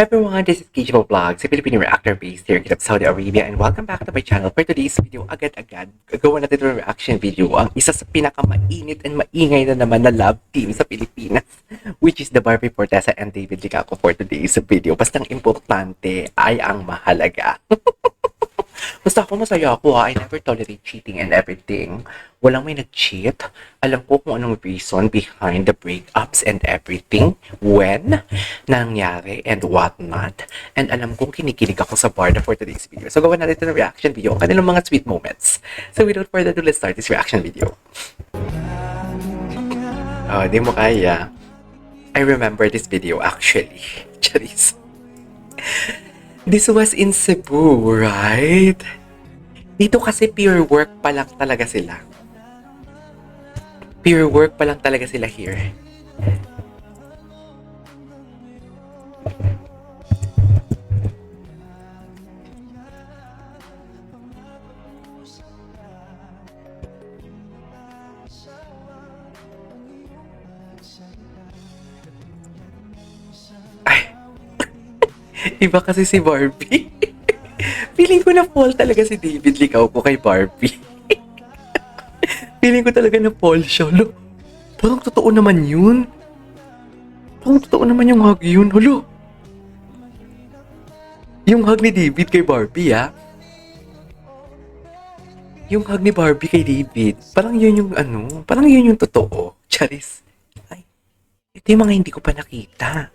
Everyone, this is Kijibo Vlogs, a Filipino reactor based here in Saudi Arabia, and welcome back to my channel. For today's video, agad-agad, gagawa natin ng reaction video ang isa sa pinakamainit and maingay na naman na love team sa Pilipinas, which is the Barbie Fortesa and David Licaco for today's video. Bastang importante ay ang mahalaga. Basta ako masaya ako ha. I never tolerate cheating and everything. Walang may nag-cheat. Alam ko kung anong reason behind the breakups and everything. When nangyari and what not. And alam kong kinikilig ako sa Barda for today's video. So gawa natin ito ng reaction video. Ang kanilang mga sweet moments. So without further ado, let's start this reaction video. Oh, di mo kaya. I remember this video actually. Charis. This was in Cebu, right? Dito kasi pure work pa lang talaga sila. Pure work pa lang talaga sila here. Iba kasi si Barbie. Feeling ko na fall talaga si David Licaco kay Barbie. Feeling ko talaga na fall siya. Lo, parang totoo naman yun. Parang totoo naman yung hug yun. Halo. Yung hug ni David kay Barbie, ha? Yung hug ni Barbie kay David, parang yun yung parang yun yung totoo. Charis. Ay, ito yung mga hindi ko pa nakita.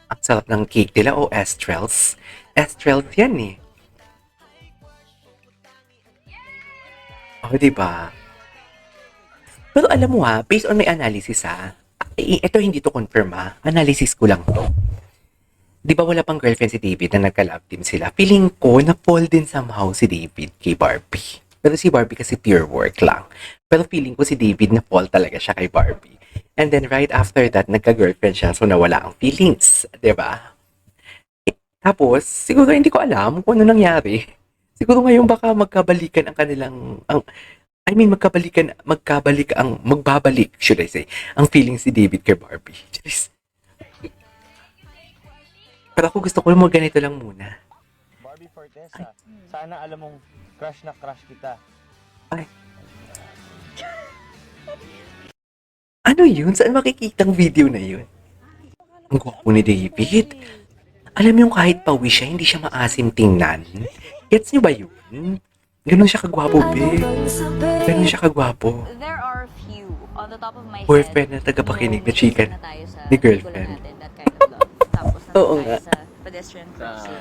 Ang sarap ng cake nila o Estrels. Estrels yan eh. Oh, diba? Pero alam mo ha, based on my analysis ha, ito hindi to confirm ha, analysis ko lang to. Diba wala pang girlfriend si David na nagka-love team sila? Feeling ko na fall din somehow si David kay Barbie. Pero si Barbie kasi pure work lang. Pero feeling ko si David na fall talaga siya kay Barbie. And then right after that, nagka-girlfriend siya, so nawala ang feelings. Diba? Tapos, siguro hindi ko alam kung ano nangyari. Siguro ngayon baka magkabalikan ang kanilang, magbabalik, should I say, ang feelings si David kay Barbie. Jeez. Pero ako gusto ko lang ganito lang muna. Barbie Fortesa, sana alam mong crush na crush kita. Ay. Ano yun? Saan makikita ang video na yun? Ang gwapo ni David. Alam mo yung kahit pawi siya, hindi siya maasim tingnan. Gets niyo ba yun? Ganun siya kagwapo, be. Ganun siya kagwapo. There are few on the top of my head. Boyfriend na tagapakinig na chika ni girlfriend. Tapos Oo tayo nga. sa pedestrian crossing.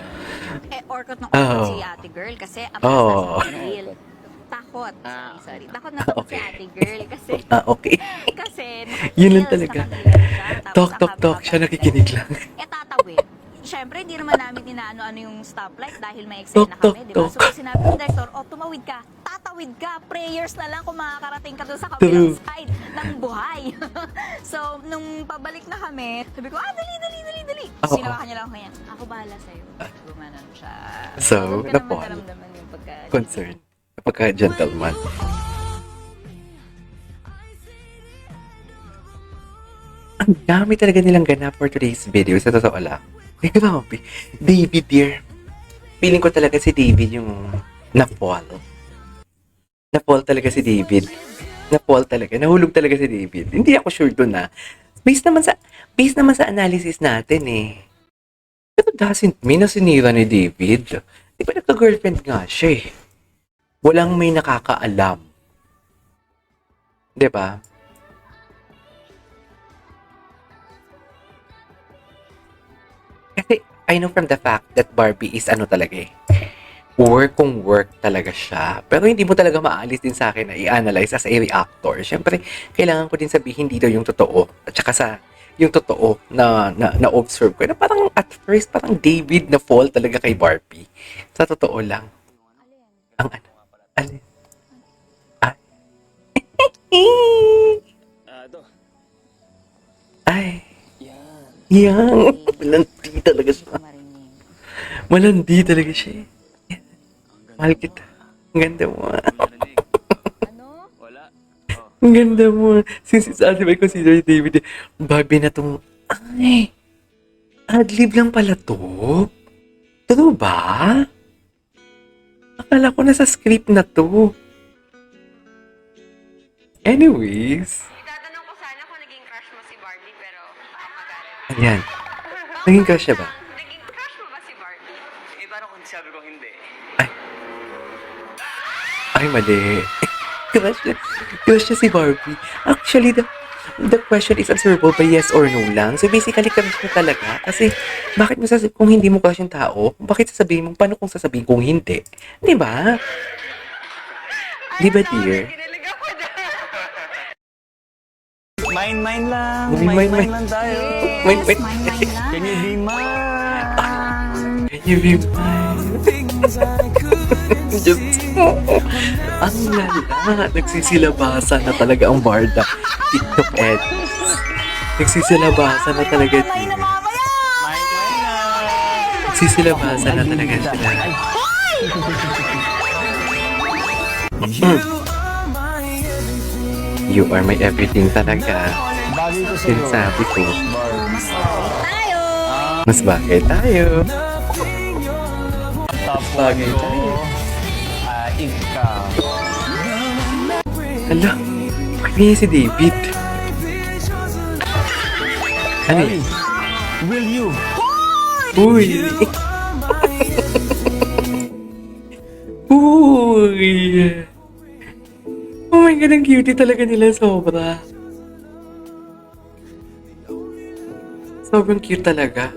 Orkot ng orkot si ate girl kasi Oh. sa real. Takot. Sorry. Takot na takot si ate girl kasi Okay. kasi Yun lang talaga. nakakilala siya, tapos Talk siya, nakikinig lang. tatawid. Siyempre, hindi naman namin inaano-ano yung stoplight dahil may exit na kami, di ba? Talk. So, pag sinabi ng director, tumawid ka, tatawid ka, prayers na lang kung makakarating ka doon sa kabilang side ng buhay. So, nung pabalik na kami, sabi ko, dali. Oo. Sinawakan niya lang ako yan. Ako bahala sa'yo. Gumanon siya. So, Huwag ka naman napon. naramdaman yung pagka... Concern. Pagka-gentleman. Ang dami talaga nilang ganap for today's video. Sa totoo lang. Ay, grabe. David, dear. Feeling ko talaga si David yung na-fall. Na-fall talaga si David. Na-fall talaga. Nahulog talaga si David. Hindi ako sure doon na. Based naman sa analysis natin eh. Pero doesn't mean na sinira ni David. Di ba nagka-girlfriend nga siya eh. Walang may nakakaalam. Di ba? Kasi I know from the fact that Barbie is talaga eh. Work talaga siya. Pero hindi mo talaga maalis din sa akin na i-analyze as a reactor. Siyempre, kailangan ko din sabihin dito yung totoo. At saka sa yung totoo na observe ko. Na parang at first, parang David na fall talaga kay Barbie. Sa totoo lang. Ang alin? Ay. Ay. Yan. Malandi talaga siya. Malandi talaga siya. Mahal kita. Ang ganda mo. Ano? Wala. Ang ganda mo. Since it's anime, I consider David Barbie na tong... Ay! Adlib lang pala to? Totoo ba? Akala ko nasa script na to. Anyways. Itatanong ko sana kung naging crush mo si Barbie, pero magalit. Ayan. Naging crush siya ba? Naging crush mo ba si Barbie? Eh, paano kung sabi ko hindi? Ay, mali. Crush niya. Crush niya si Barbie. Actually, the question is answerable by yes or no lang. So basically, crush niya talaga. Kasi, bakit mo sasabihin kung hindi mo crush yung tao? Bakit sasabihin mo? Paano kung sasabihin kung hindi? Di ba? Di ba, dear? Kinilig ako dyan. Mine lang. Mine lang tayo. Wait. Mine lang. Can you be mine? Can you be mine? Just, ang lala. Nagsisilabasan na talaga ang Barda. TikTok ads. Nagsisilabasan na talaga. Mine na mamaya! Mine lang. Nagsisilabasan na talaga sila. You are my everything talaga. Bagay ko sa'yo. Sinasabi ko. Tayo! Mas bagay tayo. Tapos Bagay tayo. ikaw. Hala, bakit si David? Ano Hey, yun? will you? Uy! Uy! Oh my God, ang cutie talaga nila, sobra. Sobrang cute talaga.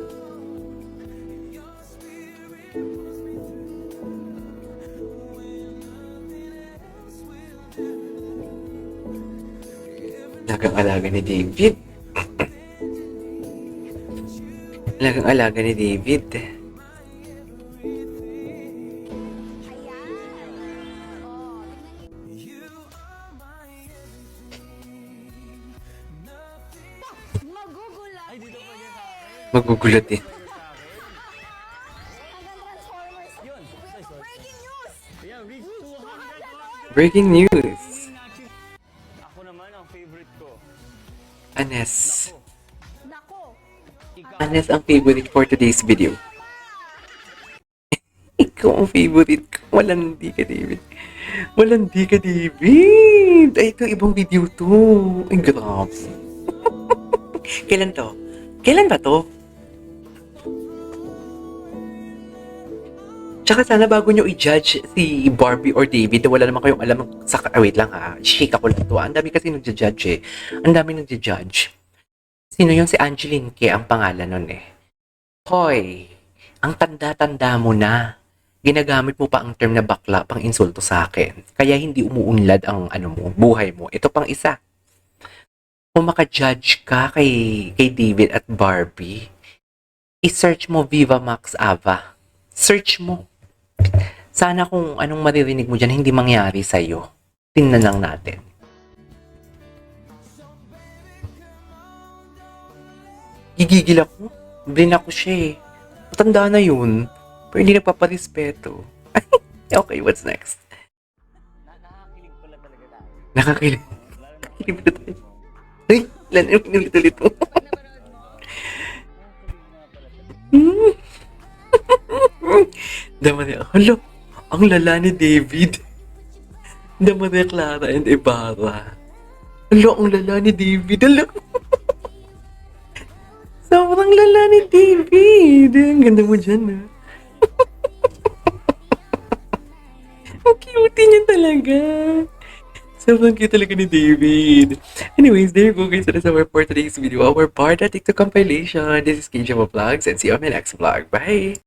Alagang-alaga ni David. Alagang-alaga ni David. Magugulat. Magugulat eh. Breaking news. Ako naman ang favorite ko. Anes. Nako. Anes ang favorite for today's video. Ikaw ang favorite ko. Walandi ka, David. Walandi ka, David. Ay, ito ibang video to. Ay, grabe. Kailan to? Kailan ba to? Tsaka sana bago nyo i-judge si Barbie or David, wala naman kayong alam sa... wait lang ha. Shake ako lang to. Ang dami kasi nagja-judge eh. Ang dami nagja-judge. Sino yung si Angeline K ang pangalan nun eh. Hoy, ang tanda-tanda mo na. Ginagamit mo pa ang term na bakla pang insulto sa akin. Kaya hindi umuunlad ang ano mo, buhay mo. Ito pang isa. Kung maka-judge ka kay David at Barbie, i-search mo Viva Max Ava. Search mo. Sana kung anong maririnig mo dyan, hindi mangyari sa'yo. Tingnan lang natin. Gigigil ako. Blin ako siya eh. Matanda na yun. Pero hindi nagpaparespeto. Okay, what's next? Nakakakilig pala talaga tayo. Nakakilig. Nakakilig na tayo. Ay, lan yung pinulit-ulit mo. Dama niya, hala, ang lala ni David. Dama niya Clara and Ibarra. Hala, ang lala ni David. Hala. Sobrang lala ni David. Ang ganda mo dyan, ha? Ang cute niya talaga. Sobrang cute talaga ni David. Anyways, there you go guys. That is our for today's video. Our Barda TikTok compilation. This is KJ Vlogs and see you on my next vlog. Bye!